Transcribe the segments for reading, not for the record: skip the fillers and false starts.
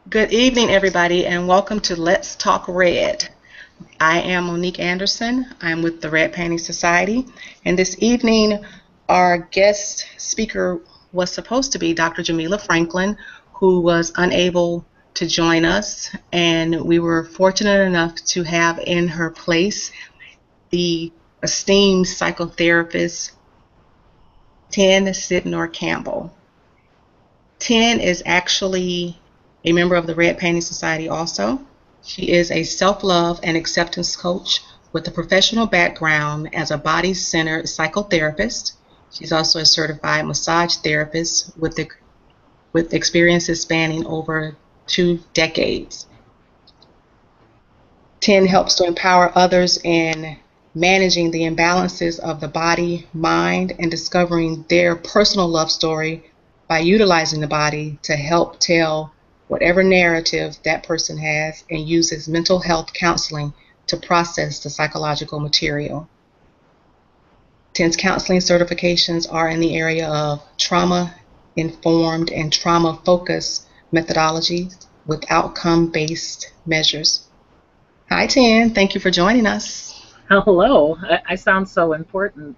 Good evening, everybody, and welcome to Let's Talk Red. I am Monique Anderson. I'm with the Red Painting Society, and this evening, our guest speaker was supposed to be Dr. Jamila Franklin, who was unable to join us, and we were fortunate enough to have in her place the esteemed psychotherapist Tien Sydnor-Campbell. Tien is actually a member of the Red Painting Society also. She is a self-love and acceptance coach with a professional background as a body-centered psychotherapist. She's also a certified massage therapist with experiences spanning over 2 decades. Tien helps to empower others in managing the imbalances of the body, mind, and discovering their personal love story by utilizing the body to help tell whatever narrative that person has and uses mental health counseling to process the psychological material. Tien's counseling certifications are in the area of trauma-informed and trauma-focused methodologies with outcome-based measures. Hi, Tien. Thank you for joining us. Hello. I sound so important.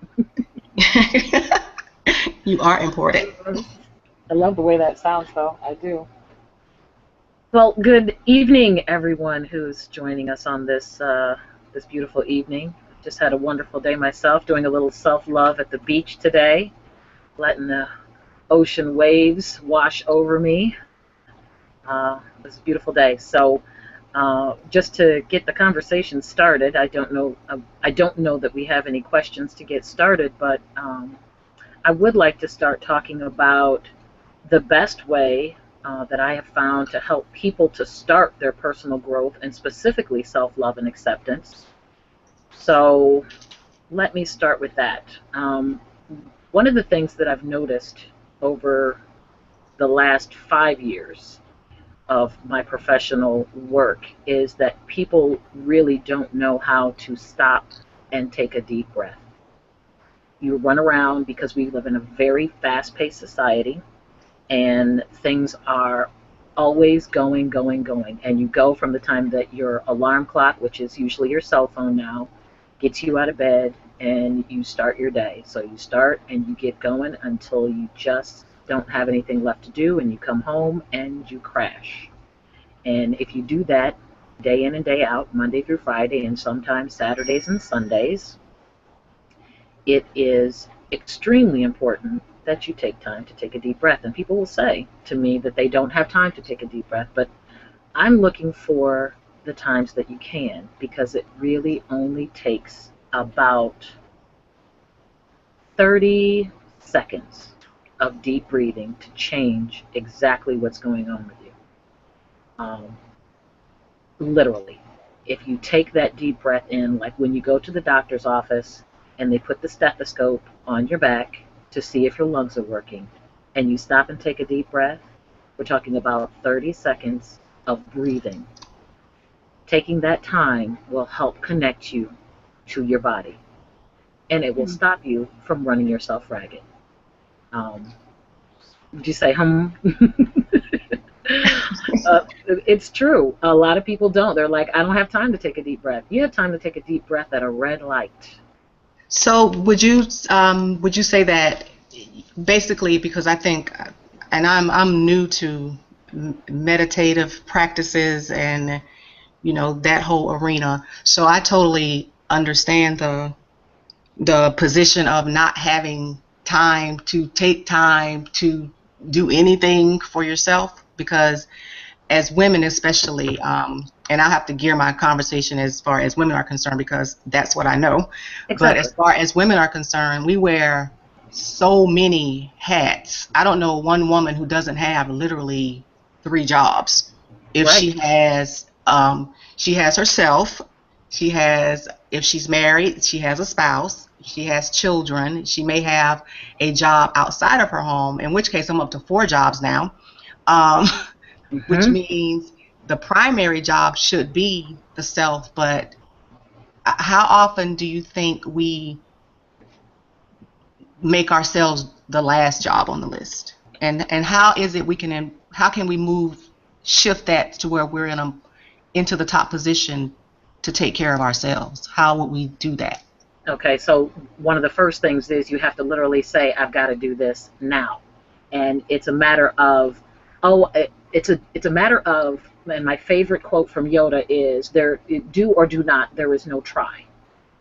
You are important. I love the way that sounds, though. I do. Well, good evening, everyone who's joining us on this beautiful evening. Just had a wonderful day myself, doing a little self-love at the beach today, letting the ocean waves wash over me. It was a beautiful day. So, just to get the conversation started, I don't know that we have any questions to get started, but I would like to start talking about the best way that I have found to help people to start their personal growth and specifically self-love and acceptance. So let me start with that. One of the things that I've noticed over the last 5 years of my professional work is that people really don't know how to stop and take a deep breath. You run around because we live in a very fast-paced society and things are always going, going, going. And you go from the time that your alarm clock, which is usually your cell phone now, gets you out of bed and you start your day. So you start and you get going until you just don't have anything left to do and you come home and you crash. And if you do that day in and day out, Monday through Friday, and sometimes Saturdays and Sundays, it is extremely important that you take time to take a deep breath. And people will say to me that they don't have time to take a deep breath, but I'm looking for the times that you can, because it really only takes about 30 seconds of deep breathing to change exactly what's going on with you. Um, Literally. If you take that deep breath in, like when you go to the doctor's office and they put the stethoscope on your back to see if your lungs are working, and you stop and take a deep breath, we're talking about 30 seconds of breathing. Taking that time will help connect you to your body, and it will stop you from running yourself ragged. Um, would you say, it's true. A lot of people don't. They're like, I don't have time to take a deep breath. You have time to take a deep breath at a red light. So would you say that basically, because I think, and I'm new to meditative practices and that whole arena, so I totally understand the position of not having time to take time to do anything for yourself, because as women especially, and I'll have to gear my conversation as far as women are concerned because that's what I know. But Exactly. as far as women are concerned, we wear so many hats. I don't know one woman who doesn't have literally 3 jobs. If Right. she has herself, she has, if she's married, she has a spouse, she has children, she may have a job outside of her home, in which case I'm up to 4 jobs now. Um, which Hmm. means the primary job should be the self, but how often do you think we make ourselves the last job on the list? And how is it how can we move? shift that to where we're into the top position to take care of ourselves? How would we do that? Okay, so one of the first things is you have to literally say, I've got to do this now. And it's a matter of, it's a matter of, and my favorite quote from Yoda is, there, do or do not, there is no try.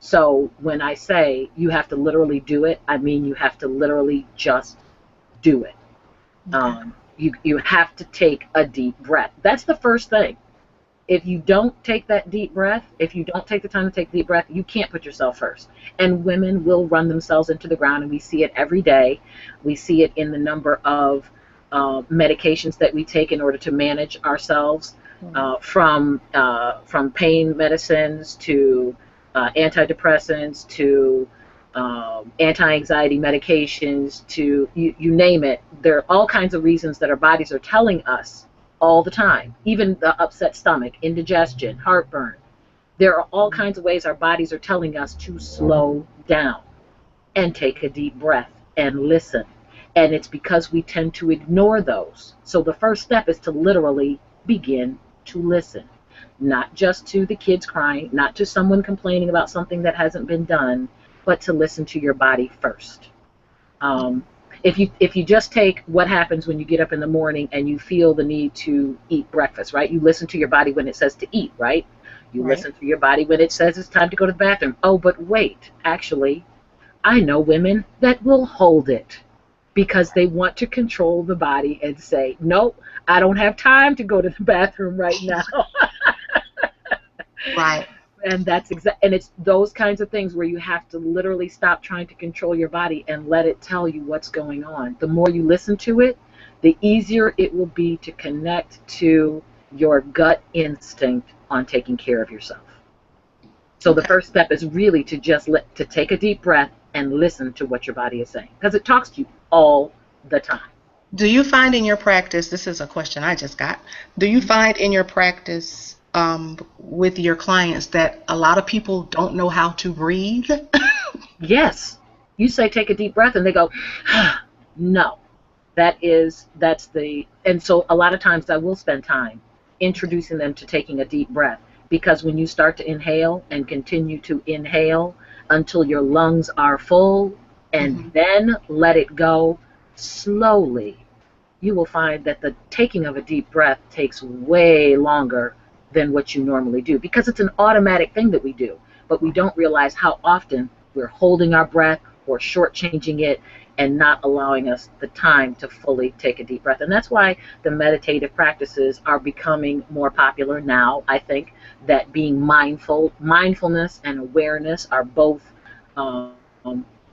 So when I say you have to literally do it, I mean you have to literally just do it. Okay. You have to take a deep breath. That's the first thing. If you don't take that deep breath, if you don't take the time to take the deep breath, you can't put yourself first. And women will run themselves into the ground, and we see it every day. We see it in the number of medications that we take in order to manage ourselves, from pain medicines to antidepressants to anti-anxiety medications to you name it. There are all kinds of reasons that our bodies are telling us all the time, even the upset stomach, indigestion, heartburn. There are all kinds of ways our bodies are telling us to slow down and take a deep breath and listen. And it's because we tend to ignore those. So the first step is to literally begin to listen, not just to the kids crying, not to someone complaining about something that hasn't been done, but to listen to your body first. If you just take what happens when you get up in the morning and you feel the need to eat breakfast, right? You listen to your body when it says to eat, right? You Right. listen to your body when it says it's time to go to the bathroom. Oh, but wait, actually, I know women that will hold it because they want to control the body and say, nope, I don't have time to go to the bathroom right now. Right. And and it's those kinds of things where you have to literally stop trying to control your body and let it tell you what's going on. The more you listen to it, the easier it will be to connect to your gut instinct on taking care of yourself. So the Okay. first step is really to to take a deep breath and listen to what your body is saying, because it talks to you all the time. Do you find in your practice, this is a question I just got, do you find in your practice with your clients that a lot of people don't know how to breathe? Yes, you say take a deep breath and they go, no. And so a lot of times I will spend time introducing them to taking a deep breath, because when you start to inhale and continue to inhale until your lungs are full and Hmm. then let it go slowly, you will find that the taking of a deep breath takes way longer than what you normally do, because it's an automatic thing that we do, but we don't realize how often we're holding our breath or shortchanging it and not allowing us the time to fully take a deep breath. And that's why the meditative practices are becoming more popular now. I think that being mindfulness and awareness are both, um,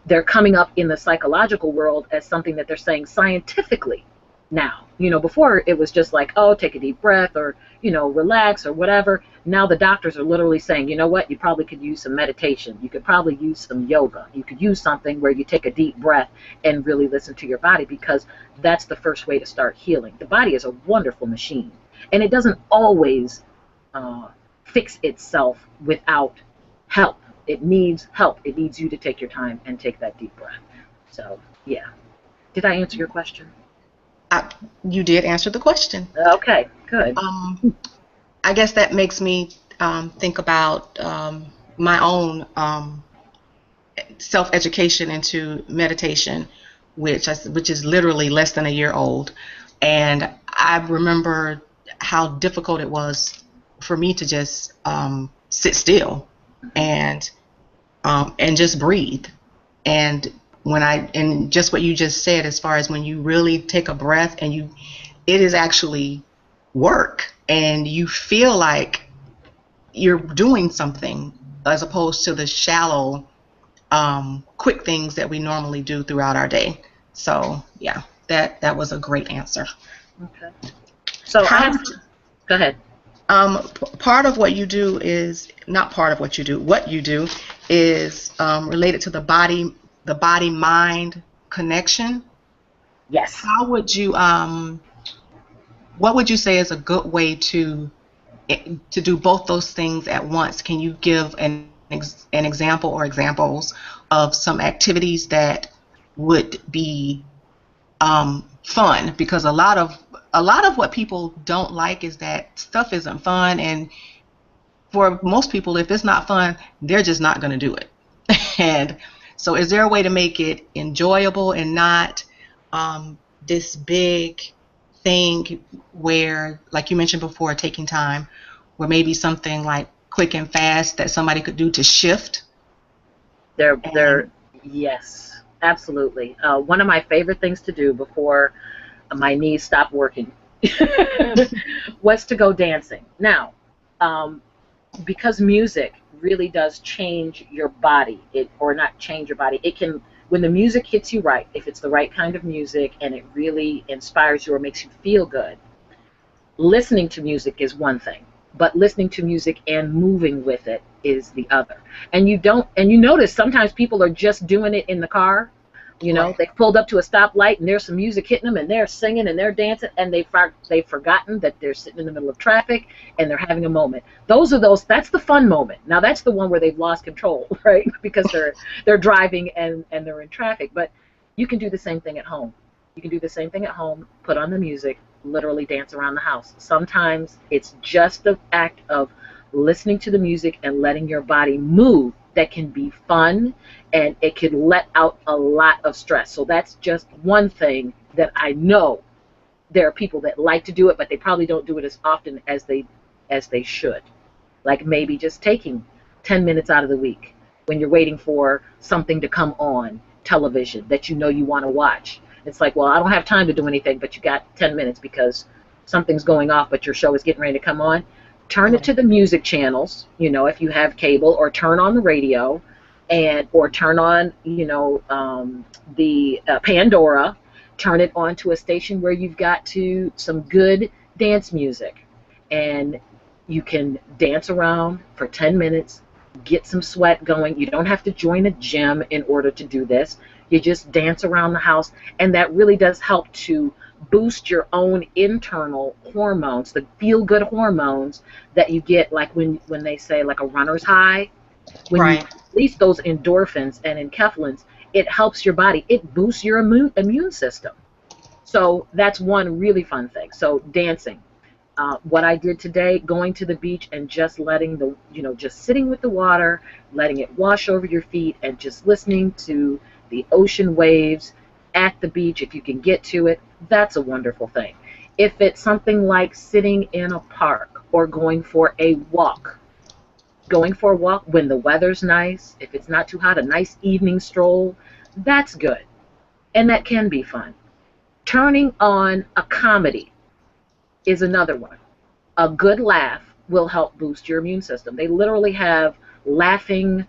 they're coming up in the psychological world as something that they're saying scientifically now. Before it was just like, oh, take a deep breath, or, relax or whatever. Now the doctors are literally saying, you know what, you probably could use some meditation. You could probably use some yoga. You could use something where you take a deep breath and really listen to your body, because that's the first way to start healing. The body is a wonderful machine, and it doesn't always uh, fix itself without help. It needs help. It needs you to take your time and take that deep breath. So, yeah. Did I answer your question? I, you did answer the question. Okay, good. Um, I guess that makes me think about my own self-education into meditation, which is literally less than a year old. And I remember how difficult it was for me to just sit still and just breathe. And and just what you just said, as far as when you really take a breath and it is actually work, and you feel like you're doing something, as opposed to the shallow, quick things that we normally do throughout our day. So yeah, that was a great answer. Okay. So I How have, would you, go ahead. part of what you do is not part of what you do. What you do is related to the body mind connection. Yes. How would you what would you say is a good way to do both those things at once? Can you give an example or examples of some activities that would be fun? Because a lot of a lot of what people don't like is that stuff isn't fun, and for most people, if it's not fun, they're just not going to do it. And so is there a way to make it enjoyable and not this big thing where, like you mentioned before, taking time, where maybe something like quick and fast that somebody could do to shift? Yes, absolutely. One of my favorite things to do before my knees stopped working was to go dancing. Now, because music really does change your body, or not change your body, it can, when the music hits you right, if it's the right kind of music and it really inspires you or makes you feel good, listening to music is one thing, but listening to music and moving with it is the other. And you notice sometimes people are just doing it in the car. Right. They pulled up to a stoplight and there's some music hitting them and they're singing and they're dancing, and they've forgotten that they're sitting in the middle of traffic and they're having a moment. That's the fun moment. Now that's the one where they've lost control, right? Because they're driving and they're in traffic. But you can do the same thing at home. You can do the same thing at home, put on the music, literally dance around the house. Sometimes it's just the act of listening to the music and letting your body move that can be fun, and it can let out a lot of stress. So that's just one thing that I know there are people that like to do it, but they probably don't do it as often as they should. Like maybe just taking 10 minutes out of the week when you're waiting for something to come on television that you know you want to watch. It's like, well, I don't have time to do anything, but you got 10 minutes because something's going off, but your show is getting ready to come on. Turn it to the music channels, if you have cable, or turn on the radio, or turn on, the Pandora. Turn it on to a station where you've got some good dance music, and you can dance around for 10 minutes, get some sweat going. You don't have to join a gym in order to do this. You just dance around the house, and that really does help to boost your own internal hormones, the feel-good hormones that you get, like when they say like a runner's high, when Right. you release those endorphins and enkephalins, it helps your body. It boosts your immune system. So that's one really fun thing. So dancing. What I did today, going to the beach and just letting just sitting with the water, letting it wash over your feet, and just listening to the ocean waves at the beach, if you can get to it, that's a wonderful thing. If it's something like sitting in a park or going for a walk when the weather's nice, if it's not too hot, a nice evening stroll, that's good. And that can be fun. Turning on a comedy is another one. A good laugh will help boost your immune system. They literally have laughing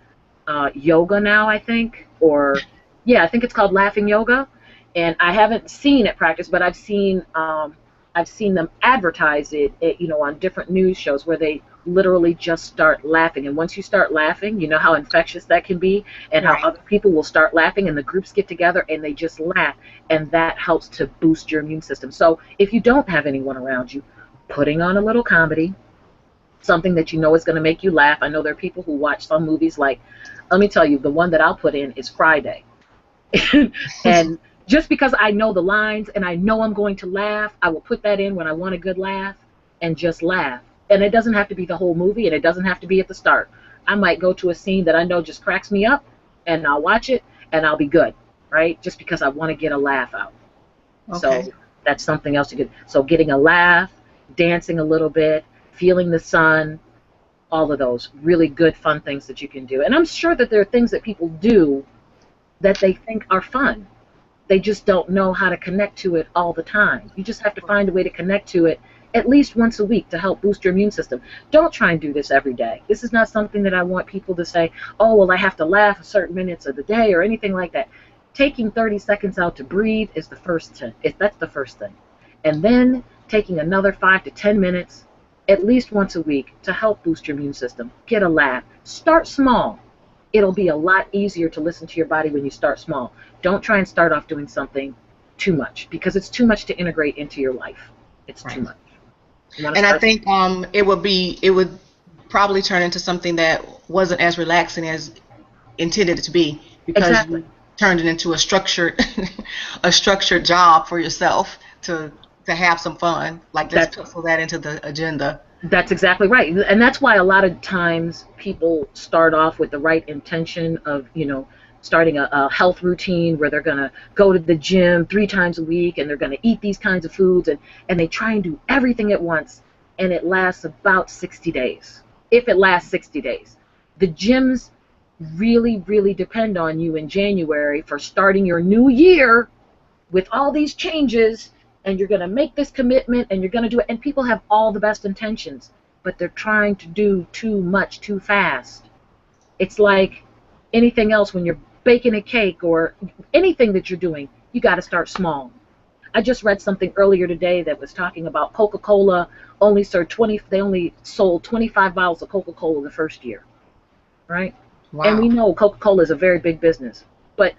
yoga now, I think, I think it's called laughing yoga. And I haven't seen it practiced, but I've seen them advertise it, on different news shows where they literally just start laughing. And once you start laughing, you know how infectious that can be, and Right. how other people will start laughing, and the groups get together and they just laugh, and that helps to boost your immune system. So if you don't have anyone around you, putting on a little comedy, something that you know is going to make you laugh. I know there are people who watch some movies, like, let me tell you, the one that I'll put in is Friday. And just because I know the lines and I know I'm going to laugh, I will put that in when I want a good laugh and just laugh. And it doesn't have to be the whole movie, and it doesn't have to be at the start. I might go to a scene that I know just cracks me up, and I'll watch it, and I'll be good, right? Just because I want to get a laugh out. Okay. So that's something else to get. So getting a laugh, dancing a little bit, feeling the sun, all of those really good, fun things that you can do. And I'm sure that there are things that people do that they think are fun. They just don't know how to connect to it all the time. You just have to find a way to connect to it at least once a week to help boost your immune system. Don't try and do this every day. This is not something that I want people to say, oh, well, I have to laugh a certain minutes of the day or anything like that. Taking 30 seconds out to breathe is that's the first thing. And then taking another 5 to 10 minutes at least once a week to help boost your immune system. Get a laugh. Start small. It'll be a lot easier to listen to your body when you start small. Don't try and start off doing something too much, because it's too much to integrate into your life. It's too much. And I think it would probably turn into something that wasn't as relaxing as intended it to be, because Exactly. you turned it into a structured a structured job for yourself to to have some fun. Like, let's That's pencil that into the agenda. That's exactly right. And that's why a lot of times people start off with the right intention of, starting a health routine where they're going to go to the gym 3 times a week and they're going to eat these kinds of foods, and they try and do everything at once, and it lasts about 60 days. If it lasts 60 days. The gyms really, really depend on you in January for starting your new year with all these changes, and you're going to make this commitment and you're going to do it. And people have all the best intentions, but they're trying to do too much too fast. It's like anything else when you're baking a cake or anything that you're doing, you got to start small. I just read something earlier today that was talking about Coca-Cola they only sold 25 bottles of Coca-Cola the first year, right? Wow. And we know Coca-Cola is a very big business, but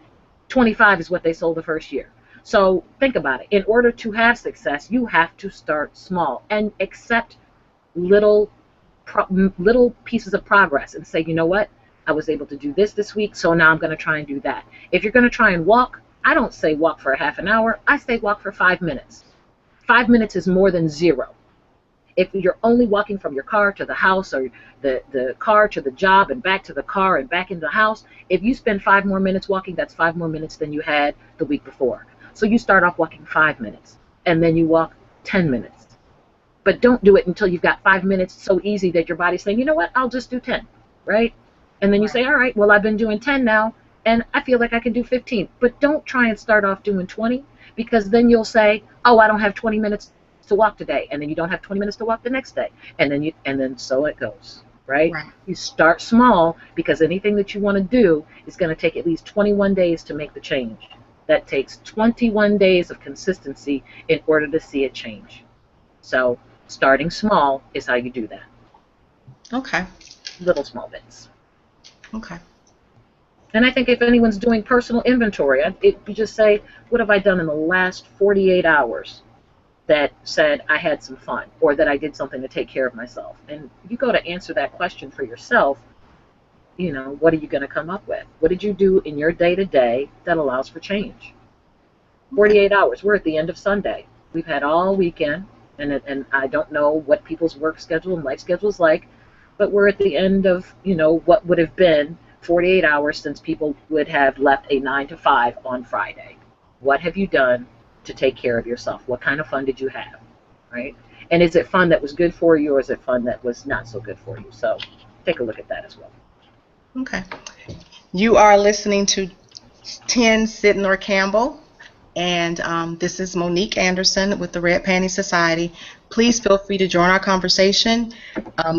25 is what they sold the first year. So think about it. In order to have success, you have to start small and accept little pieces of progress and say, you know what? I was able to do this week, so now I'm going to try and do that. If you're going to try and walk, I don't say walk for a half an hour. I say walk for 5 minutes. 5 minutes is more than 0. If you're only walking from your car to the house, or the car to the job and back to the car and back into the house, if you spend 5 more minutes walking, that's 5 more minutes than you had the week before. So you start off walking 5 minutes, and then you walk 10 minutes. But don't do it until you've got 5 minutes so easy that your body's saying, you know what, I'll just do 10, right? And then you say, all right, well, I've been doing 10 now, and I feel like I can do 15. But don't try and start off doing 20, because then you'll say, oh, I don't have 20 minutes to walk today, and then you don't have 20 minutes to walk the next day, and then so it goes, right? You start small, because anything that you want to do is going to take at least 21 days to make the change. That takes 21 days of consistency in order to see it change. So starting small is how you do that. Okay. Little small bits. Okay. And I think if anyone's doing personal inventory, you just say, what have I done in the last 48 hours that said I had some fun, or that I did something to take care of myself? And you go to answer that question for yourself, what are you going to come up with? What did you do in your day-to-day that allows for change? 48 hours. We're at the end of Sunday. We've had all weekend, and I don't know what people's work schedule and life schedule is like, but we're at the end of, what would have been 48 hours since people would have left a 9 to 5 on Friday. What have you done to take care of yourself? What kind of fun did you have, right? And is it fun that was good for you, or is it fun that was not so good for you? So take a look at that as well. Okay. You are listening to Tien Sydnor-Campbell, and this is Monique Anderson with the Red Panty Society. Please feel free to join our conversation.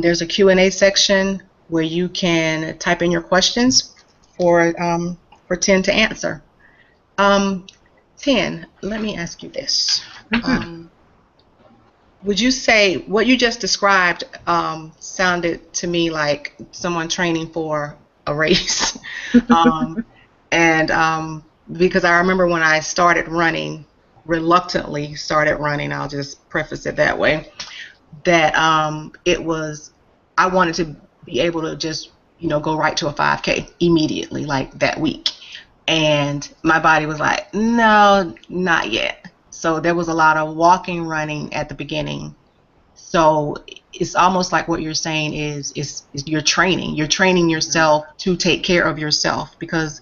There's a Q&A section where you can type in your questions for Tien to answer. Tien, let me ask you this. Would you say what you just described sounded to me like someone training for a race? Because I remember when I started running, reluctantly started running, I'll just preface it that way, that I wanted to be able to just, go right to a 5K immediately, like that week. And my body was like, no, not yet. So there was a lot of walking, running at the beginning. So it's almost like what you're saying is you're training. You're training yourself to take care of yourself, because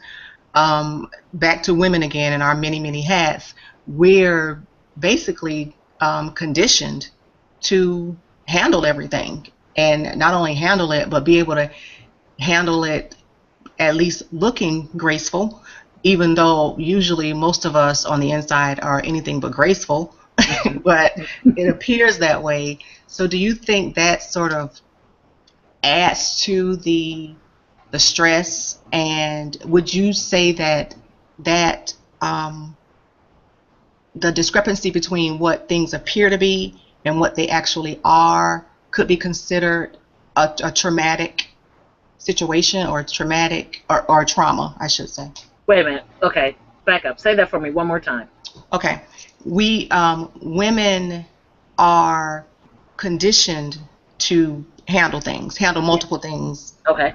back to women again in our many, many hats, we're basically conditioned to handle everything, and not only handle it, but be able to handle it at least looking graceful, even though usually most of us on the inside are anything but graceful. But it appears that way. So do you think that sort of adds to the stress? And would you say that the discrepancy between what things appear to be and what they actually are could be considered a traumatic situation, or traumatic or trauma, I should say? Wait a minute. Okay, back up. Say that for me one more time. Okay. We women are conditioned to handle multiple things. Okay.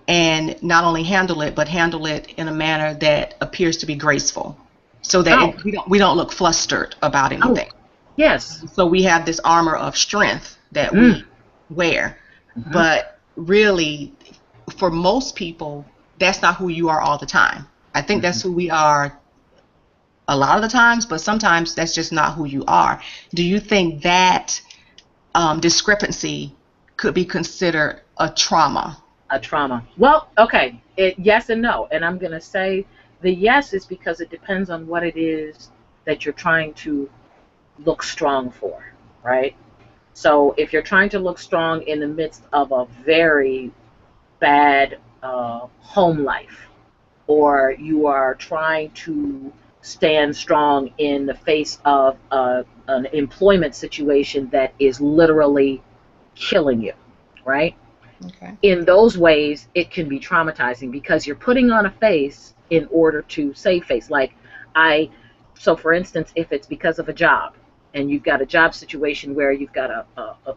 And not only handle it, but handle it in a manner that appears to be graceful, so that we don't look flustered about anything. Yes. So we have this armor of strength that Mm. we wear. Mm-hmm. But really, for most people, that's not who you are all the time. I think Mm-hmm. that's who we are a lot of the times, but sometimes that's just not who you are. Do you think that discrepancy could be considered a trauma? A trauma. Well, okay. Yes and no. And I'm going to say the yes is because it depends on what it is that you're trying to look strong for, right? So if you're trying to look strong in the midst of a very bad home life, or you are trying to stand strong in the face of an employment situation that is literally killing you, right? Okay. In those ways, it can be traumatizing because you're putting on a face in order to save face. Like I, so for instance, if it's because of a job and you've got a job situation where you've got a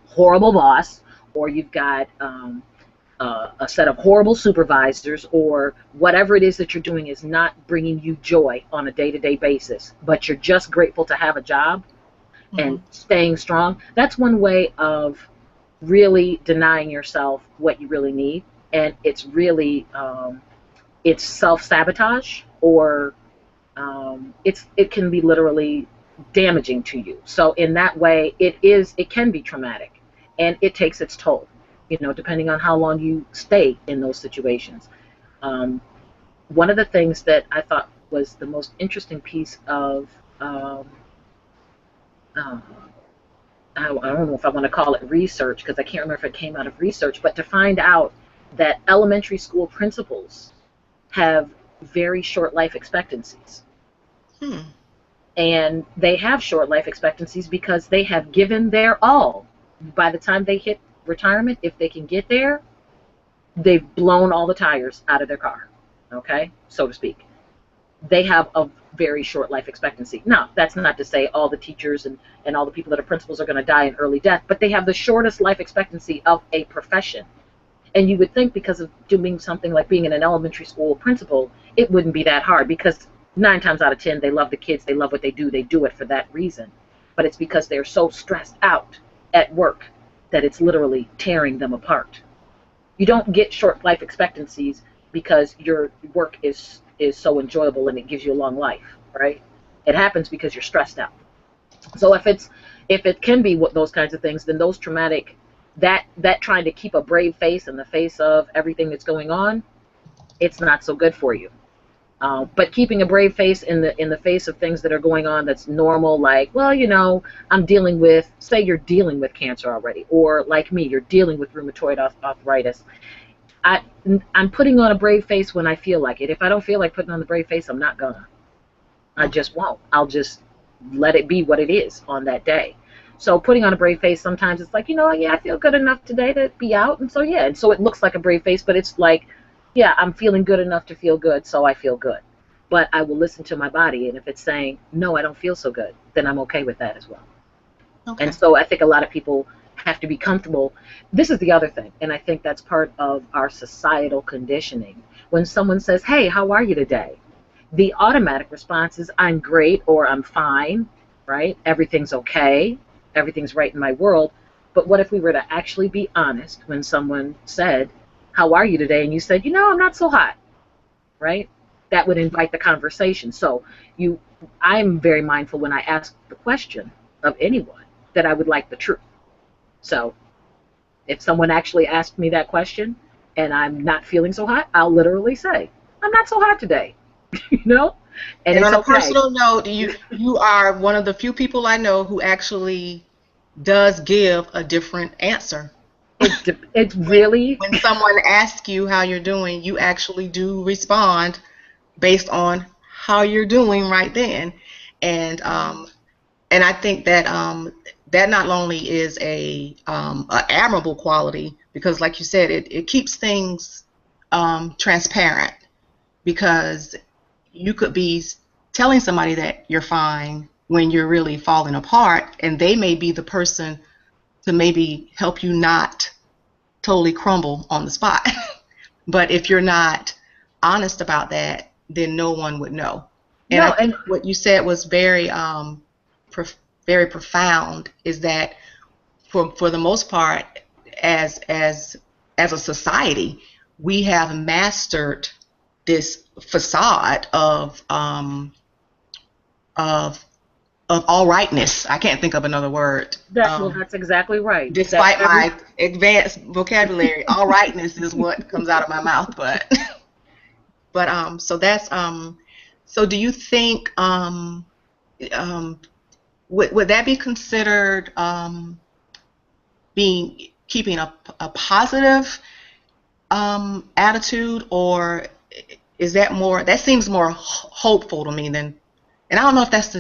horrible boss, or you've got a set of horrible supervisors, or whatever it is that you're doing is not bringing you joy on a day-to-day basis, but you're just grateful to have a job and Mm-hmm. staying strong, that's one way of really denying yourself what you really need. And it's really it's self-sabotage, or it can be literally damaging to you. So in that way, it can be traumatic, and it takes its toll, depending on how long you stay in those situations. um, One of the things that I thought was the most interesting piece of um, uh, I don't know if I want to call it research, because I can't remember if it came out of research, but to find out that elementary school principals have very short life expectancies. Hmm. And they have short life expectancies because they have given their all. By the time they hit retirement, if they can get there, they've blown all the tires out of their car, okay, so to speak. They have a very short life expectancy. Now, that's not to say all the teachers and all the people that are principals are going to die in early death, but they have the shortest life expectancy of a profession. And you would think because of doing something like being in an elementary school principal, it wouldn't be that hard, because 9 times out of 10, they love the kids, they love what they do it for that reason. But it's because they're so stressed out at work that it's literally tearing them apart. You don't get short life expectancies because your work is so enjoyable and it gives you a long life, right? It happens because you're stressed out. So if it can be what those kinds of things, then those traumatic, that trying to keep a brave face in the face of everything that's going on, it's not so good for you. But keeping a brave face in the face of things that are going on that's normal, like, well, I'm dealing with, say you're dealing with cancer already, or like me, you're dealing with rheumatoid arthritis. I, I'm putting on a brave face when I feel like it. If I don't feel like putting on the brave face, I'm not gonna. I Okay. just won't. I'll just let it be what it is on that day. So putting on a brave face, sometimes it's like, yeah, I feel good enough today to be out. And so, yeah, and so it looks like a brave face, but it's like, yeah, I'm feeling good enough to feel good, so I feel good. But I will listen to my body, and if it's saying, no, I don't feel so good, then I'm okay with that as well. And Okay. so I think a lot of people have to be comfortable. This is the other thing, and I think that's part of our societal conditioning. When someone says, hey, how are you today? The automatic response is, I'm great, or I'm fine, right? Everything's okay. Everything's right in my world. But what if we were to actually be honest when someone said, how are you today? And you said, I'm not so hot, right? That would invite the conversation. So I'm very mindful when I ask the question of anyone that I would like the truth. So if someone actually asked me that question and I'm not feeling so hot, I'll literally say, I'm not so hot today, you know? And And it's on a okay. personal note, you are one of the few people I know who actually does give a different answer. It's When really, when someone asks you how you're doing, you actually do respond based on how you're doing right then. And I think that that not only is a admirable quality, because like you said, it keeps things transparent, because you could be telling somebody that you're fine when you're really falling apart, and they may be the person to maybe help you not totally crumble on the spot. But if you're not honest about that, then no one would know. And I no, think and what you said was very very profound is that for the most part, as a society, we have mastered this facade of all rightness. I can't think of another word. Well, that's exactly right. Despite my advanced vocabulary, all rightness is what comes out of my mouth. But so that's so do you think would that be considered keeping a positive attitude, or is that seems more hopeful to me than, and I don't know if that's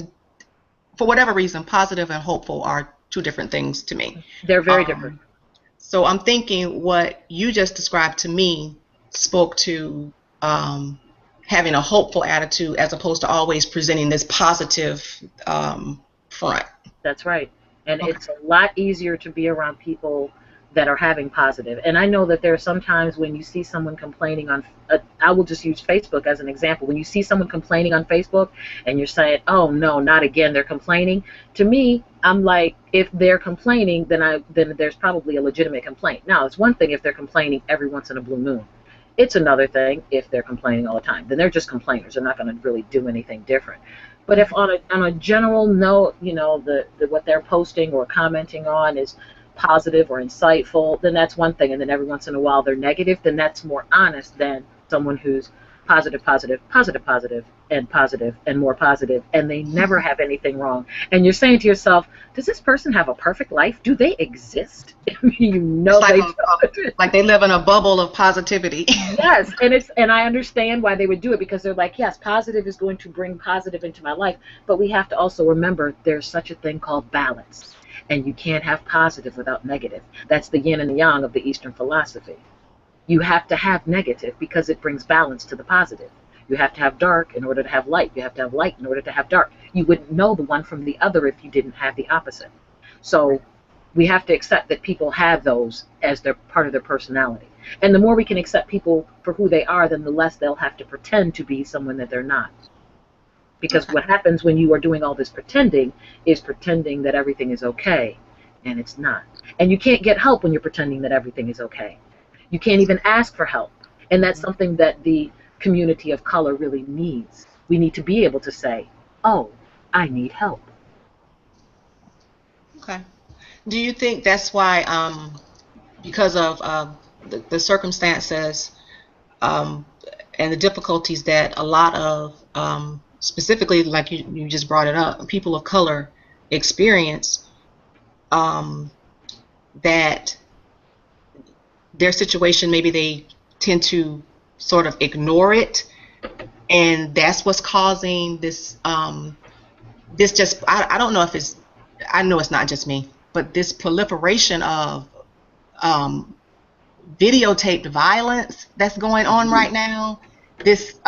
for whatever reason, positive and hopeful are two different things to me. They're very different. So I'm thinking what you just described to me spoke to having a hopeful attitude as opposed to always presenting this positive front. That's right. And okay. It's a lot easier to be around people that are having positive. And I know that there are some times when you see someone complaining on, I will just use Facebook as an example. When you see someone complaining on Facebook and you're saying, oh no, not again, they're complaining. To me, I'm like, if they're complaining, then there's probably a legitimate complaint. Now, it's one thing if they're complaining every once in a blue moon. It's another thing if they're complaining all the time. Then they're just complainers. They're not going to really do anything different. But if on a general note, you know, what they're posting or commenting on is positive or insightful, then that's one thing. And then every once in a while they're negative, then that's more honest than someone who's positive, positive, positive, positive, and more positive, and they never have anything wrong. And you're saying to yourself, does this person have a perfect life? Do they exist? I mean, you know, like they live in a bubble of positivity. Yes, and I understand why they would do it, because they're like, yes, positive is going to bring positive into my life, but we have to also remember there's such a thing called balance. And you can't have positive without negative. That's the yin and the yang of the Eastern philosophy. You have to have negative because it brings balance to the positive. You have to have dark in order to have light. You have to have light in order to have dark. You wouldn't know the one from the other if you didn't have the opposite. So we have to accept that people have those as their part of their personality. And the more we can accept people for who they are, then the less they'll have to pretend to be someone that they're not. Because what happens when you are doing all this pretending is pretending that everything is okay, and it's not. And you can't get help when you're pretending that everything is okay. You can't even ask for help. And that's something that the community of color really needs. We need to be able to say, oh, I need help. Okay. Do you think that's why, because of the circumstances and the difficulties that a lot of specifically, like you just brought it up, people of color experience, that their situation, maybe they tend to sort of ignore it, and that's what's causing this, this just, I don't know if it's, I know it's not just me, but this proliferation of videotaped violence that's going on right now, this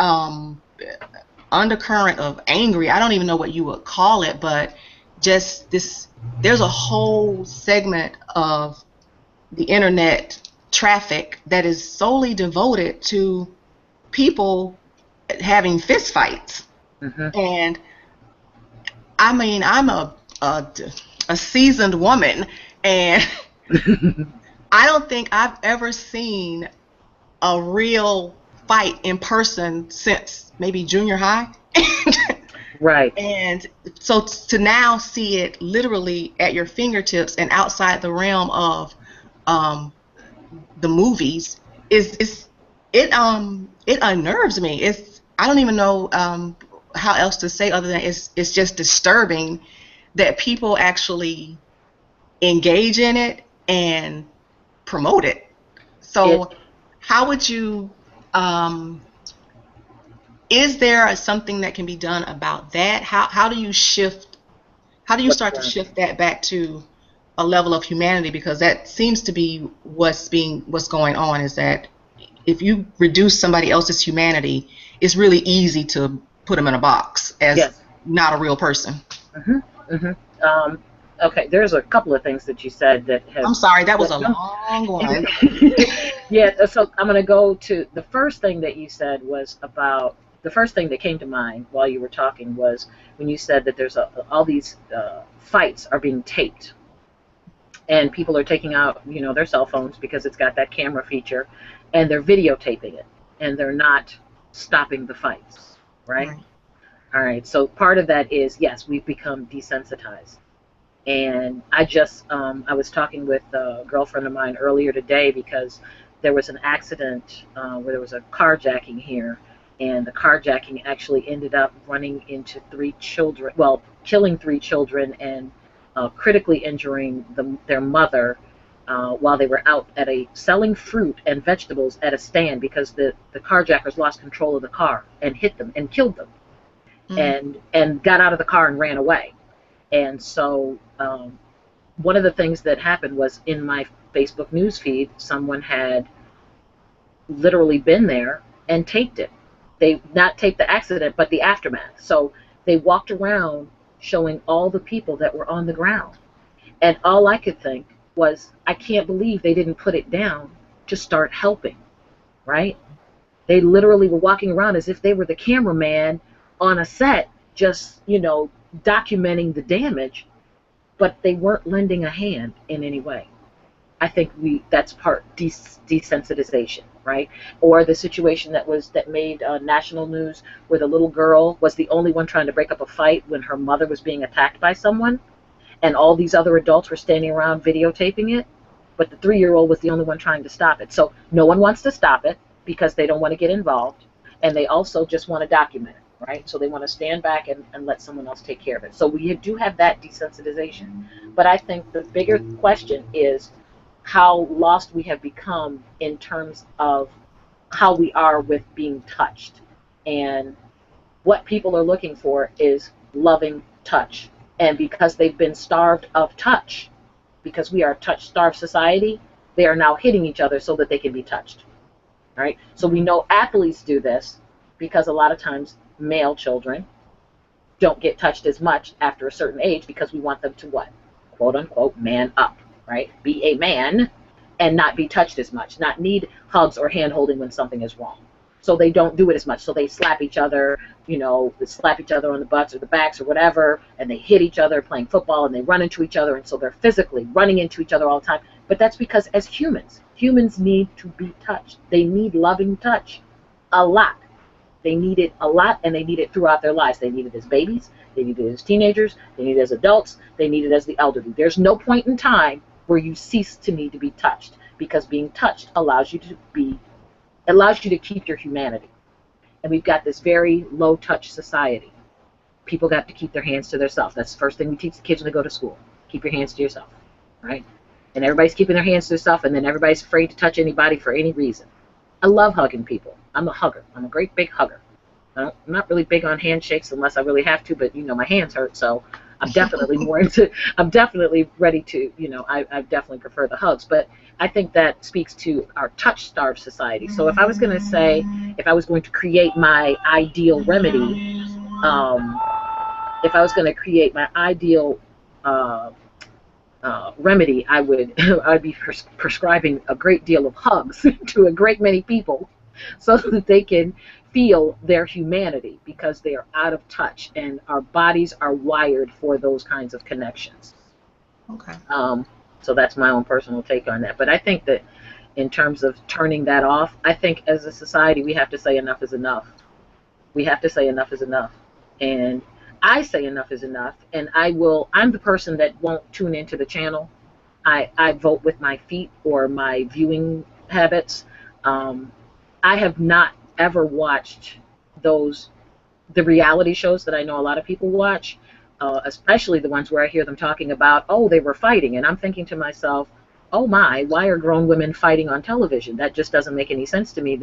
undercurrent of angry, I don't even know what you would call it, but just this, there's a whole segment of the internet traffic that is solely devoted to people having fist fights. Mm-hmm. And I mean, I'm a seasoned woman, and I don't think I've ever seen a real fight in person since maybe junior high. Right. And so to now see it literally at your fingertips and outside the realm of the movies it unnerves me. I don't even know how else to say other than it's just disturbing that people actually engage in it and promote it. So how would you is there something that can be done about that? How do you start to shift that back to a level of humanity? Because that seems to be what's going on, is that if you reduce somebody else's humanity, it's really easy to put them in a box as not a real person. Mm-hmm. Mm-hmm. Okay, there's a couple of things that you said that have... I'm sorry, that was a long one. Yeah, so I'm going to go to the first thing that you said was about the first thing that came to mind while you were talking was when you said that there's all these fights are being taped, and people are taking out, their cell phones because it's got that camera feature, and they're videotaping it, and they're not stopping the fights, right? Right. All right. So part of that is, yes, we've become desensitized. And I was talking with a girlfriend of mine earlier today because there was an accident where there was a carjacking here, and the carjacking actually ended up running into 3 children, well, killing 3 children and critically injuring their mother while they were out selling fruit and vegetables at a stand because the carjackers lost control of the car and hit them and killed them, Mm. and got out of the car and ran away. And so one of the things that happened was in my Facebook news feed, someone had literally been there and taped it. They not taped the accident, but the aftermath. So they walked around showing all the people that were on the ground. And all I could think was, I can't believe they didn't put it down to start helping, right? They literally were walking around as if they were the cameraman on a set, just, documenting the damage, but they weren't lending a hand in any way. I think that's part desensitization, right? Or the situation that made national news where the little girl was the only one trying to break up a fight when her mother was being attacked by someone, and all these other adults were standing around videotaping it, but the 3-year-old was the only one trying to stop it. So no one wants to stop it because they don't want to get involved, and they also just want to document it, right? So they want to stand back and let someone else take care of it. So we do have that desensitization. But I think the bigger question is how lost we have become in terms of how we are with being touched. And what people are looking for is loving touch. And because they've been starved of touch, because we are a touch-starved society, they are now hitting each other so that they can be touched. All right? So we know athletes do this because a lot of times male children don't get touched as much after a certain age because we want them to what? Quote unquote, man up, right? Be a man and not be touched as much, not need hugs or hand holding when something is wrong. So they don't do it as much. So they slap each other, they slap each other on the butts or the backs or whatever, and they hit each other playing football, and they run into each other, and so they're physically running into each other all the time. But that's because as humans need to be touched. They need loving touch a lot. They need it a lot, and they need it throughout their lives. They need it as babies, they need it as teenagers, they need it as adults, they need it as the elderly. There's no point in time where you cease to need to be touched, because being touched allows you to keep your humanity. And we've got this very low touch society. People got to keep their hands to themselves. That's the first thing we teach the kids when they go to school. Keep your hands to yourself, right? And everybody's keeping their hands to themselves, and then everybody's afraid to touch anybody for any reason. I love hugging people. I'm a hugger. I'm a great big hugger. I'm not really big on handshakes unless I really have to, but my hands hurt, so I'm definitely I'm definitely ready to, I definitely prefer the hugs. But I think that speaks to our touch-starved society. So if I was going to create my ideal remedy, if I was going to create my ideal remedy, I'd be prescribing a great deal of hugs to a great many people so that they can feel their humanity, because they are out of touch, and our bodies are wired for those kinds of connections. Okay. So that's my own personal take on that. But I think that in terms of turning that off, I think as a society we have to say enough is enough. We have to say enough is enough. And I say enough is enough, and I'm the person that won't tune into the channel. I vote with my feet or my viewing habits. I have not ever watched the reality shows that I know a lot of people watch, especially the ones where I hear them talking about, oh, they were fighting, and I'm thinking to myself, oh my, why are grown women fighting on television? That just doesn't make any sense to me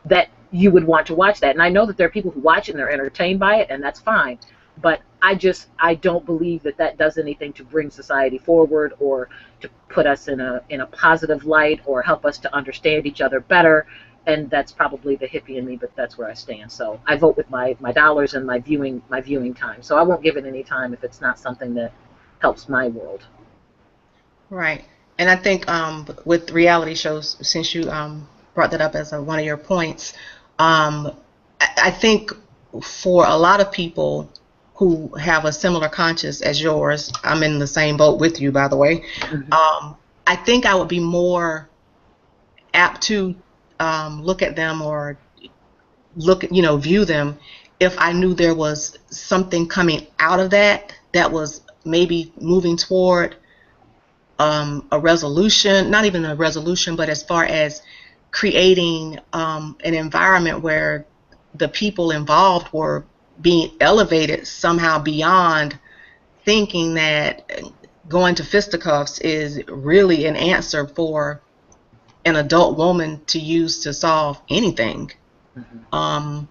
that you would want to watch that. And I know that there are people who watch it and they're entertained by it, and that's fine. But I don't believe that does anything to bring society forward, or to put us in a positive light, or help us to understand each other better. And that's probably the hippie in me, but that's where I stand. So I vote with my dollars and my viewing time. So I won't give it any time if it's not something that helps my world. Right. And I think with reality shows, since you brought that up as one of your points, I think for a lot of people who have a similar conscience as yours, I'm in the same boat with you, by the way. Mm-hmm. I think I would be more apt to look at them or view them if I knew there was something coming out of that that was maybe moving toward a resolution, not even a resolution, but as far as creating an environment where the people involved were being elevated somehow beyond thinking that going to fisticuffs is really an answer for an adult woman to use to solve anything. Mm-hmm. Um,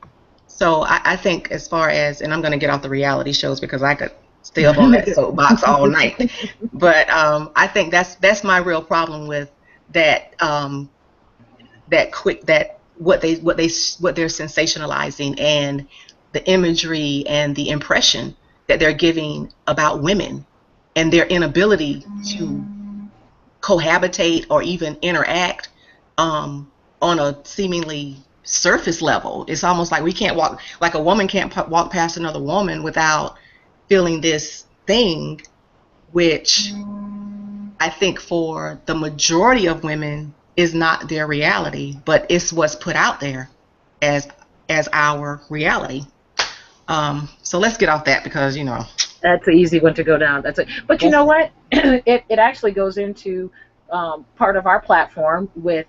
so I think as far as, and I'm going to get off the reality shows because I could stay up on that soapbox all night. But I think that's my real problem with that. That quick that what they're sensationalizing and the imagery and the impression that they're giving about women and their inability to cohabitate or even interact on a seemingly surface level. It's almost like we can't walk, like a woman can't walk past another woman without feeling this thing, which I think for the majority of women is not their reality, but it's what's put out there as our reality. So let's get off that because That's an easy one to go down. But you know what? It actually goes into part of our platform with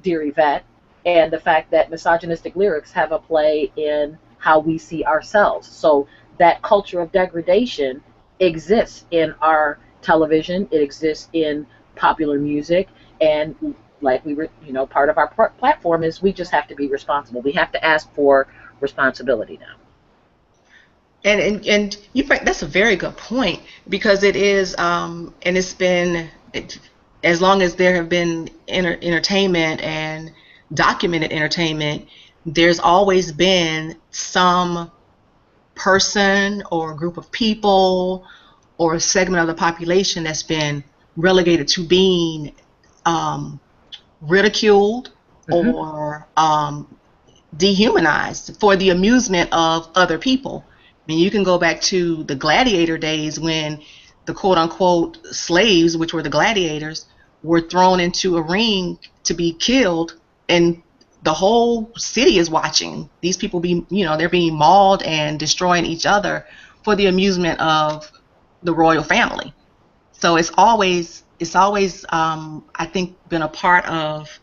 Dear Yvette and the fact that misogynistic lyrics have a play in how we see ourselves. So that culture of degradation exists in our television. It exists in popular music. And like we were, part of our platform is we just have to be responsible. We have to ask for responsibility now. And that's a very good point because it is and it's been as long as there have been entertainment and documented entertainment, there's always been some person or group of people or a segment of the population that's been relegated to being ridiculed Mm-hmm. or dehumanized for the amusement of other people. I mean, you can go back to the gladiator days when the quote unquote slaves, which were the gladiators, were thrown into a ring to be killed, and the whole city is watching. These people they're being mauled and destroying each other for the amusement of the royal family. So it's always I think been a part of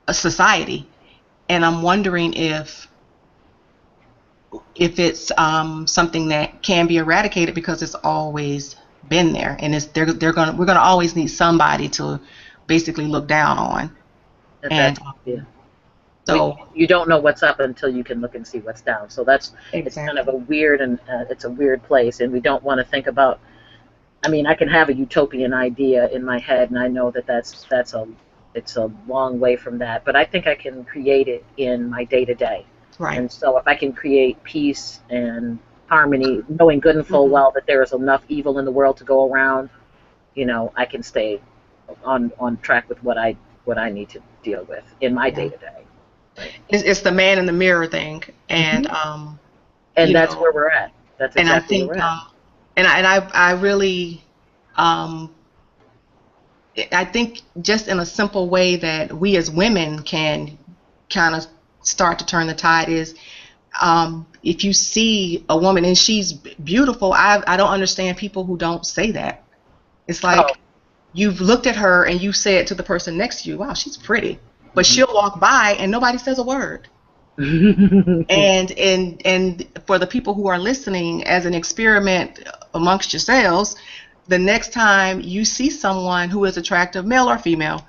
a society, and I'm wondering if it's something that can be eradicated because it's always been there, and we're gonna always need somebody to basically look down on, and That's yeah. so You don't know what's up until you can look and see what's down. So it's kind of exactly a weird and it's a weird place, and we don't want to think about. I mean, I can have a utopian idea in my head, and I know that it's a long way from that. But I think I can create it in my day to day. right. And so if I can create peace and harmony, knowing good and full well that there is enough evil in the world to go around, I can stay on track with what I need to deal with in my Yeah. day to day. It's the man in the mirror thing, and And you that's know, where we're at. That's and I exactly where think we're at. I really um, I think just in a simple way that we as women can kind of start to turn the tide is if you see a woman and she's beautiful, I don't understand people who don't say that. It's Oh. like you've looked at her and you said to the person next to you, wow, she's pretty. But Mm-hmm. she'll walk by and nobody says a word. And for the people who are listening, as an experiment amongst yourselves, the next time you see someone who is attractive, male or female,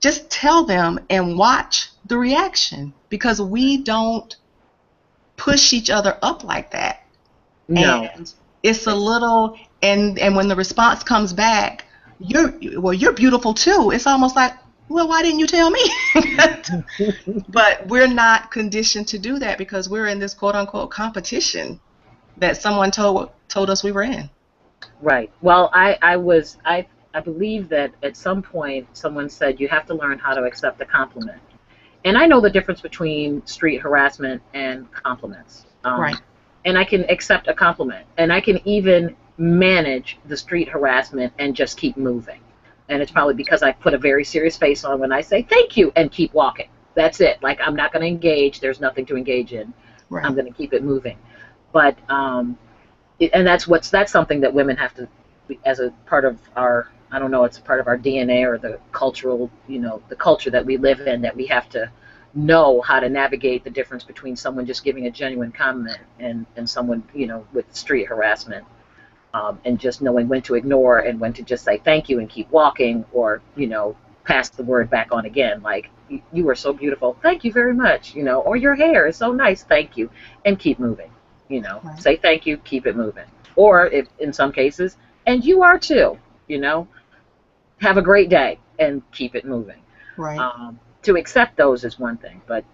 just tell them and watch the reaction because we don't push each other up like that. No. And it's a little and when the response comes back, you're beautiful too. It's almost like, well, why didn't you tell me? But we're not conditioned to do that because we're in this quote unquote competition that someone told us we were in. Right. Well, I believe that at some point someone said you have to learn how to accept a compliment. And I know the difference between street harassment and compliments. Right. And I can accept a compliment, and I can even manage the street harassment and just keep moving. And it's probably because I put a very serious face on when I say thank you and keep walking. That's it. Like, I'm not going to engage. There's nothing to engage in. Right. I'm going to keep it moving. But and that's something that women have to, as a part of our, I don't know, it's a part of our DNA or the cultural, the culture that we live in, that we have to know how to navigate the difference between someone just giving a genuine comment and someone, with street harassment, and just knowing when to ignore and when to just say thank you and keep walking, or, pass the word back on again, like, you are so beautiful, thank you very much, or your hair is so nice, thank you, and keep moving, Right. say thank you, keep it moving. Or if in some cases, and you are too, have a great day and keep it moving. Right. To accept those is one thing, but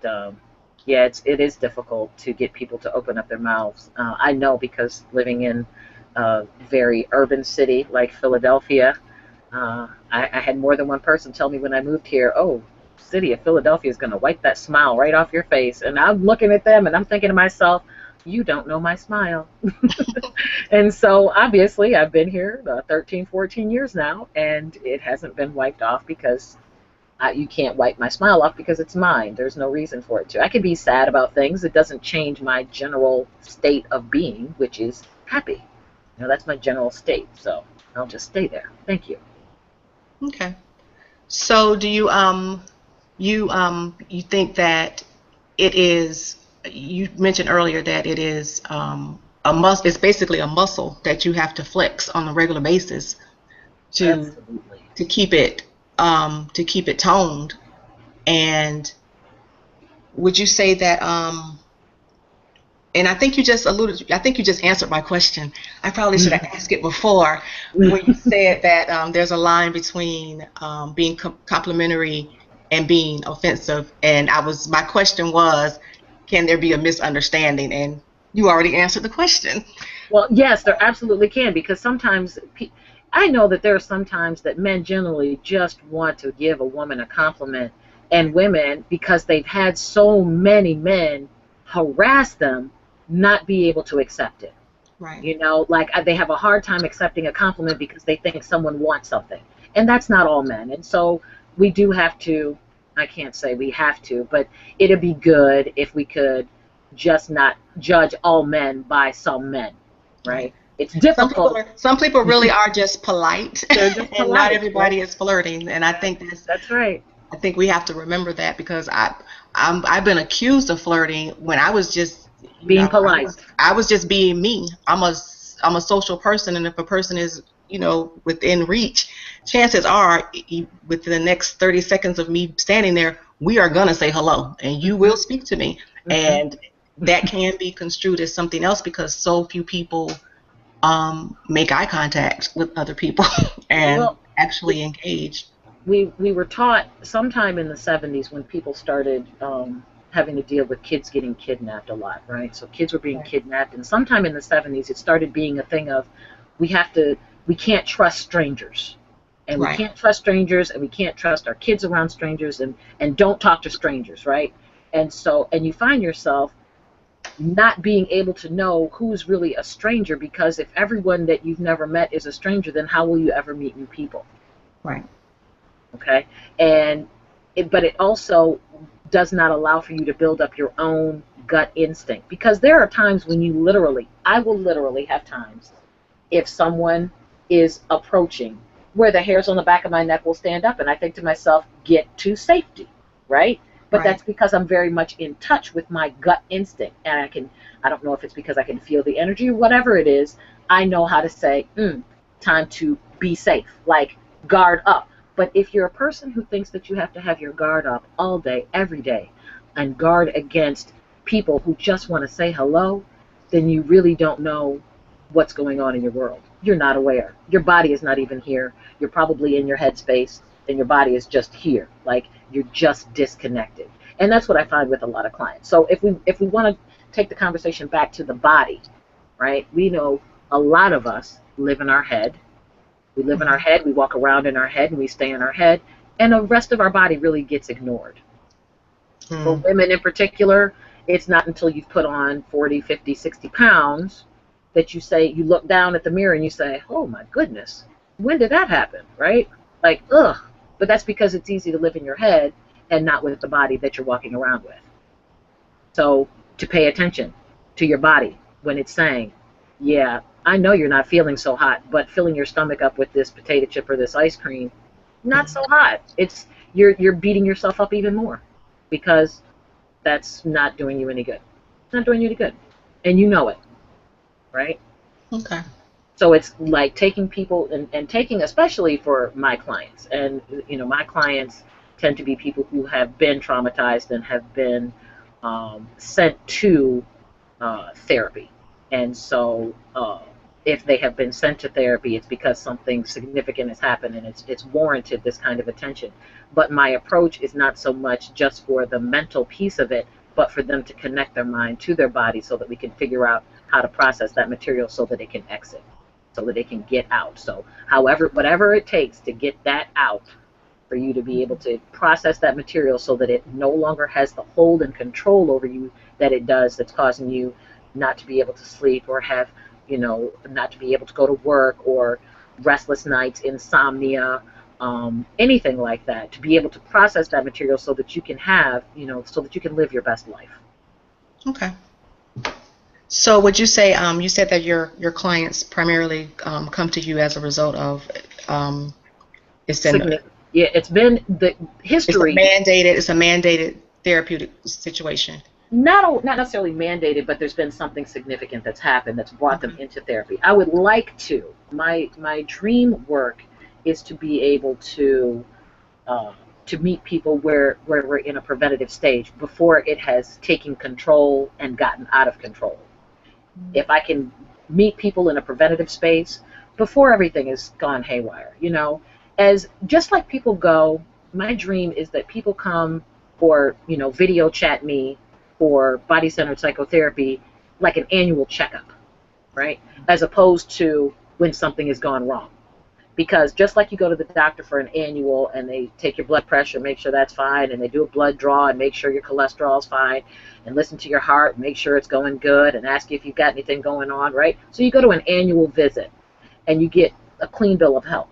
yeah, it is difficult to get people to open up their mouths. I know, because living in a very urban city like Philadelphia, I had more than one person tell me when I moved here, oh, city of Philadelphia is going to wipe that smile right off your face. And I'm looking at them and I'm thinking to myself, you don't know my smile. And so obviously I've been here 13, 14 years now, and it hasn't been wiped off, because you can't wipe my smile off because it's mine. There's no reason for it to. I can be sad about things. It doesn't change my general state of being, which is happy. That's my general state. So I'll just stay there. Thank you. Okay. So do you think that it is, you mentioned earlier that it is it's basically a muscle that you have to flex on a regular basis to Absolutely. to keep it toned. And would you say that and I think you just answered my question. I probably should have asked it before, when you said that there's a line between being complimentary and being offensive. And my question was, can there be a misunderstanding? And you already answered the question. Well, yes, there absolutely can, because sometimes I know that there are some times that men generally just want to give a woman a compliment, and women, because they've had so many men harass them, not be able to accept it. Right. Like, they have a hard time accepting a compliment because they think someone wants something. And that's not all men. And so we do have to, I can't say we have to, but it'd be good if we could just not judge all men by some men, right? It's difficult. Some people really are just polite. They're just And not polite, everybody right? is flirting. And I think That's right. I think we have to remember that, because I've been accused of flirting when I was just Being polite. I was just being me. I'm a social person, and if a person is within reach, chances are, within the next 30 seconds of me standing there, we are gonna say hello, and you will speak to me. Mm-hmm. And that can be construed as something else, because so few people make eye contact with other people and actually engage. We were taught sometime in the 70s, when people started having to deal with kids getting kidnapped a lot, right? So kids were being kidnapped, and sometime in the 70s it started being a thing of, we can't trust strangers, and we can't trust strangers, and we can't trust our kids around strangers, and don't talk to strangers, right? And you find yourself not being able to know who's really a stranger, because if everyone that you've never met is a stranger, then how will you ever meet new people? Right. Okay? But it also does not allow for you to build up your own gut instinct, because there are times when I will literally have times, if someone is approaching, where the hairs on the back of my neck will stand up, and I think to myself, get to safety, right? But that's because I'm very much in touch with my gut instinct, and I don't know if it's because I can feel the energy or whatever it is, I know how to say, time to be safe, like, guard up. But if you're a person who thinks that you have to have your guard up all day, every day, and guard against people who just want to say hello, then you really don't know what's going on in your world. You're not aware. Your body is not even here. You're probably in your headspace, and your body is just here. Like, you're just disconnected. And that's what I find with a lot of clients. So if we want to take the conversation back to the body, right? We know a lot of us live in our head. We live in our head, we walk around in our head, and we stay in our head, and the rest of our body really gets ignored. For Mm. women in particular, it's not until you've put on 40, 50, 60 pounds that you say, you look down at the mirror and you say, oh my goodness, when did that happen, right? Like, ugh. But that's because it's easy to live in your head and not with the body that you're walking around with. So to pay attention to your body when it's saying, yeah, I know you're not feeling so hot, but filling your stomach up with this potato chip or this ice cream, not so hot. It's you're beating yourself up even more because that's not doing you any good. It's not doing you any good. And you know it, right? Okay. So it's like taking people and taking, especially for my clients, and my clients tend to be people who have been traumatized and have been sent to therapy. And so if they have been sent to therapy, it's because something significant has happened and it's warranted this kind of attention. But my approach is not so much just for the mental piece of it, but for them to connect their mind to their body so that we can figure out how to process that material so that it can exit, so that it can get out. So however, whatever it takes to get that out, for you to be able to process that material so that it no longer has the hold and control over you that it does, that's causing you not to be able to sleep or have, not to be able to go to work, or restless nights, insomnia, anything like that, to be able to process that material so that you can have, so that you can live your best life. Okay. So would you say you said that your clients primarily come to you as a result of um, it's in Yeah, it's been the history. it's a mandated therapeutic situation. Not necessarily mandated, but there's been something significant that's happened that's brought them Okay. into therapy. I would like to. My dream work is to be able uh, to meet people where we're in a preventative stage before it has taken control and gotten out of control. If I can meet people in a preventative space before everything has gone haywire, as just like people go, my dream is that people come or, video chat me for body-centered psychotherapy like an annual checkup, right? As opposed to when something has gone wrong. Because just like you go to the doctor for an annual and they take your blood pressure, make sure that's fine, and they do a blood draw and make sure your cholesterol's fine, and listen to your heart, make sure it's going good, and ask you if you've got anything going on, right? So you go to an annual visit and you get a clean bill of health.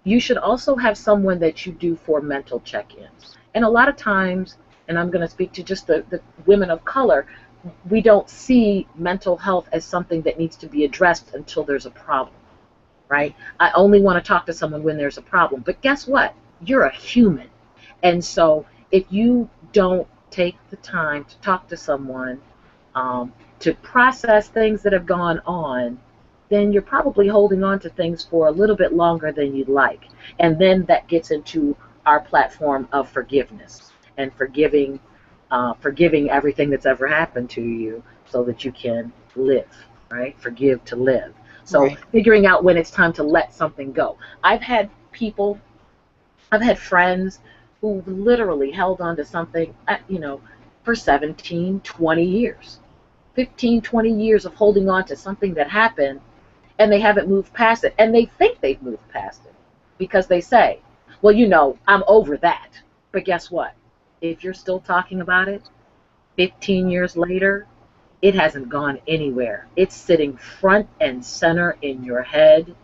You should also have someone that you do for mental check-ins. And a lot of times, and I'm going to speak to just the women of color, we don't see mental health as something that needs to be addressed until there's a problem. Right? I only want to talk to someone when there's a problem. But guess what? You're a human. And so if you don't take the time to talk to someone, to process things that have gone on, then you're probably holding on to things for a little bit longer than you'd like. And then that gets into our platform of forgiveness and forgiving everything that's ever happened to you so that you can live, right? Forgive to live. So Right. figuring out when it's time to let something go. I've had people, I've had friends who literally held on to something, for 17, 20 years, 15, 20 years of holding on to something that happened, and they haven't moved past it. And they think they've moved past it because they say, well, I'm over that. But guess what? If you're still talking about it 15 years later, it hasn't gone anywhere. It's sitting front and center in your head.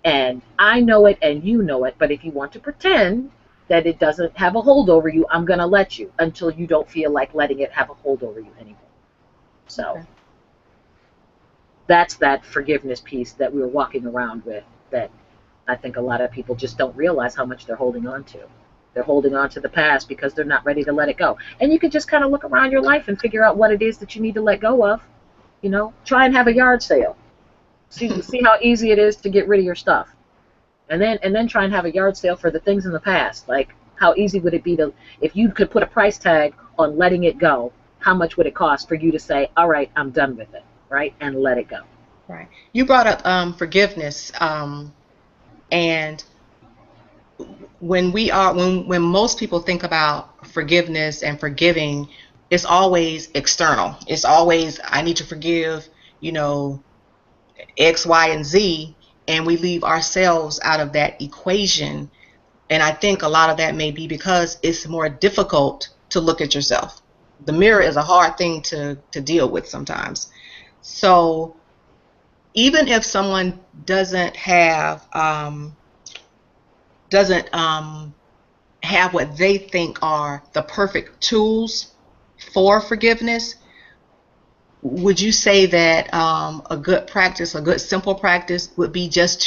And I know it and you know it. But if you want to pretend that it doesn't have a hold over you, I'm going to let you until you don't feel like letting it have a hold over you anymore. So Okay. that's that forgiveness piece that we're walking around with, that I think a lot of people just don't realize how much they're holding on to. They're holding on to the past because they're not ready to let it go. And you can just kind of look around your life and figure out what it is that you need to let go of. Try and have a yard sale. See how easy it is to get rid of your stuff. And then try and have a yard sale for the things in the past. Like, how easy would it be to, if you could put a price tag on letting it go, how much would it cost for you to say, all right, I'm done with it, right? And let it go. Right. You brought up forgiveness, and when most people think about forgiveness and forgiving, it's always external. It's always I need to forgive, you know, X, Y, and Z, and we leave ourselves out of that equation. And I think a lot of that may be because it's more difficult to look at yourself. The mirror is a hard thing to deal with sometimes. So even if someone doesn't have what they think are the perfect tools for forgiveness, would you say that a good practice, a good simple practice, would be just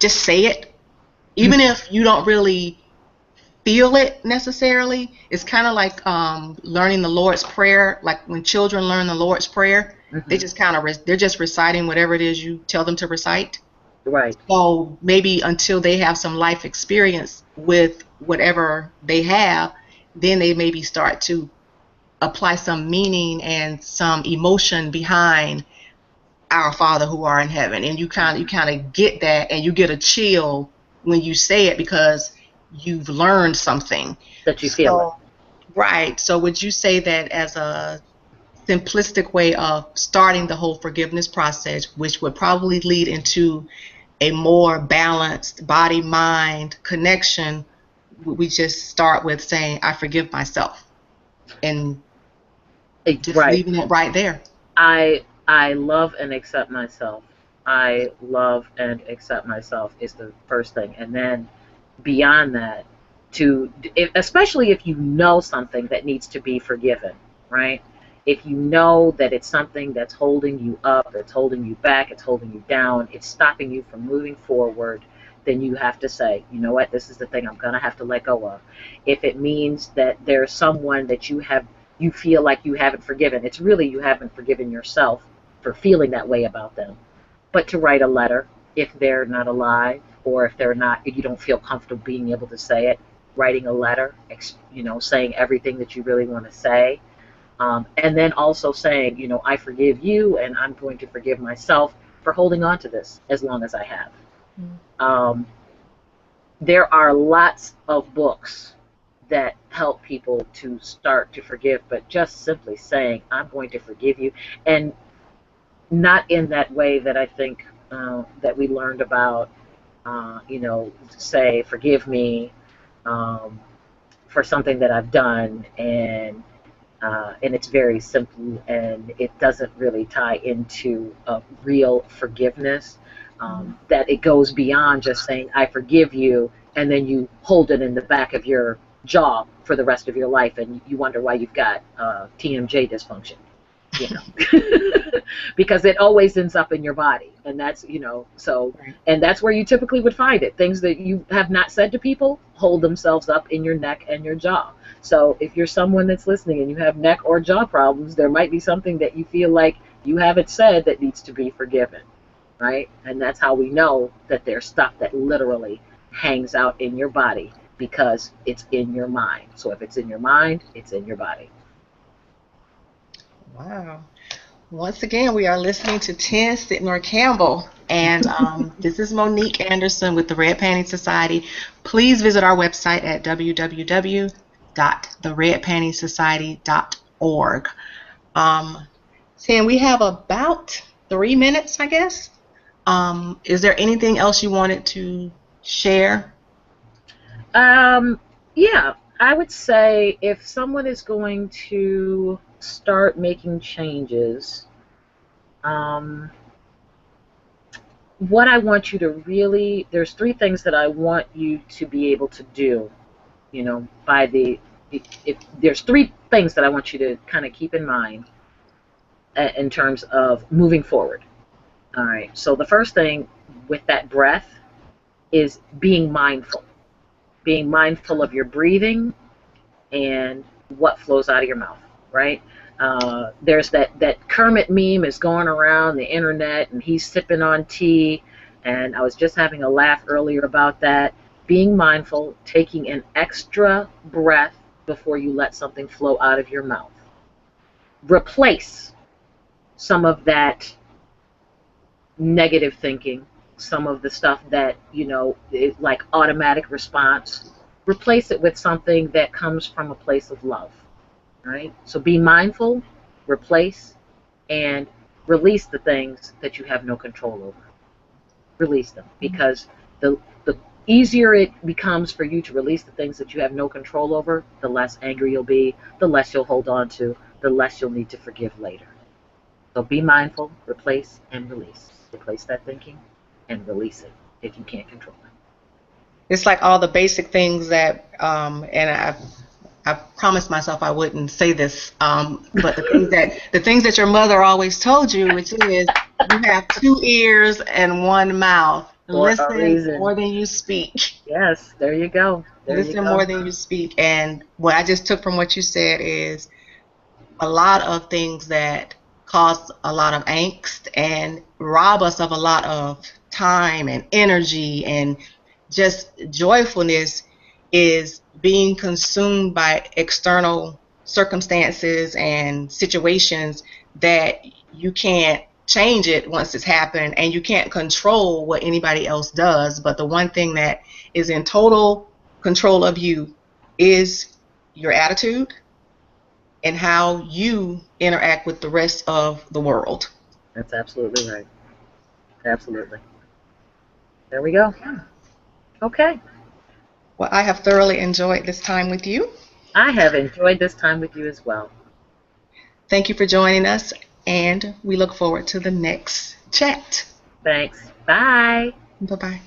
say it, even if you don't really feel it necessarily? It's kind of like learning the Lord's Prayer. Like when children learn the Lord's Prayer, they just they're just reciting whatever it is you tell them to recite. Right. So maybe until they have some life experience with whatever they have, then they maybe start to apply some meaning and some emotion behind our Father who are in heaven. And you kind of get that, and you get a chill when you say it because you've learned something. That you feel it. Right. So would you say that as a simplistic way of starting the whole forgiveness process, which would probably lead into a more balanced body-mind connection, we just start with saying, I forgive myself, and just leaving it right there? I love and accept myself. I love and accept myself is the first thing. And then beyond that, especially if you know something that needs to be forgiven, right? If you know that it's something that's holding you up, it's holding you back, it's holding you down, it's stopping you from moving forward, then you have to say, you know what, this is the thing I'm going to have to let go of. If it means that there's someone that you feel like you haven't forgiven, it's really you haven't forgiven yourself for feeling that way about them. But to write a letter, if they're not alive, or if you don't feel comfortable being able to say it, writing a letter, saying everything that you really want to say. And then also saying, I forgive you, and I'm going to forgive myself for holding on to this as long as I have. There are lots of books that help people to start to forgive, but just simply saying, I'm going to forgive you, and not in that way that I think that we learned about, say, forgive me for something that I've done, and it's very simple, and it doesn't really tie into a real forgiveness, that it goes beyond just saying, I forgive you, and then you hold it in the back of your jaw for the rest of your life, and you wonder why you've got TMJ dysfunction, because it always ends up in your body, and that's, and that's where you typically would find it. Things that you have not said to people hold themselves up in your neck and your jaw. So if you're someone that's listening and you have neck or jaw problems, there might be something that you feel like you haven't said that needs to be forgiven, right? And that's how we know that there's stuff that literally hangs out in your body because it's in your mind. So if it's in your mind, it's in your body. Wow. Once again, we are listening to Tien Sydnor-Campbell, and this is Monique Anderson with the Red Panty Society. Please visit our website at www.theredpantysociety.org. Tien, we have about 3 minutes, I guess. Is there anything else you wanted to share? Yeah, I would say if someone is going to start making changes, what I want you to really, there's 3 things that I want you to be able to do, if there's 3 things that I want you to kind of keep in mind in terms of moving forward. All right, so the first thing with that breath is being mindful of your breathing and what flows out of your mouth, right? There's that Kermit meme is going around the internet, and he's sipping on tea, and I was just having a laugh earlier about that. Being mindful, taking an extra breath before you let something flow out of your mouth. Replace some of that negative thinking, some of the stuff that, is like automatic response. Replace it with something that comes from a place of love, right? So be mindful, replace, and release the things that you have no control over. Release them, because the easier it becomes for you to release the things that you have no control over, the less angry you'll be, the less you'll hold on to, the less you'll need to forgive later. So be mindful, replace, and release. Replace that thinking and release it if you can't control it. It's like all the basic things that, and I promised myself I wouldn't say this, but the things that your mother always told you, which is you have two ears and one mouth. For a Listen reason. more than you speak. Yes, there you go. There you Listen go. more than you speak. And what I just took from what you said is a lot of things that cause a lot of angst and rob us of a lot of time and energy and just joyfulness is being consumed by external circumstances and situations that you can't change it once it's happened, and you can't control what anybody else does. But the one thing that is in total control of you is your attitude and how you interact with the rest of the world. That's absolutely right. Absolutely. There we go. Okay. Well, I have thoroughly enjoyed this time with you. I have enjoyed this time with you as well. Thank you for joining us, and we look forward to the next chat. Thanks. Bye. Bye-bye.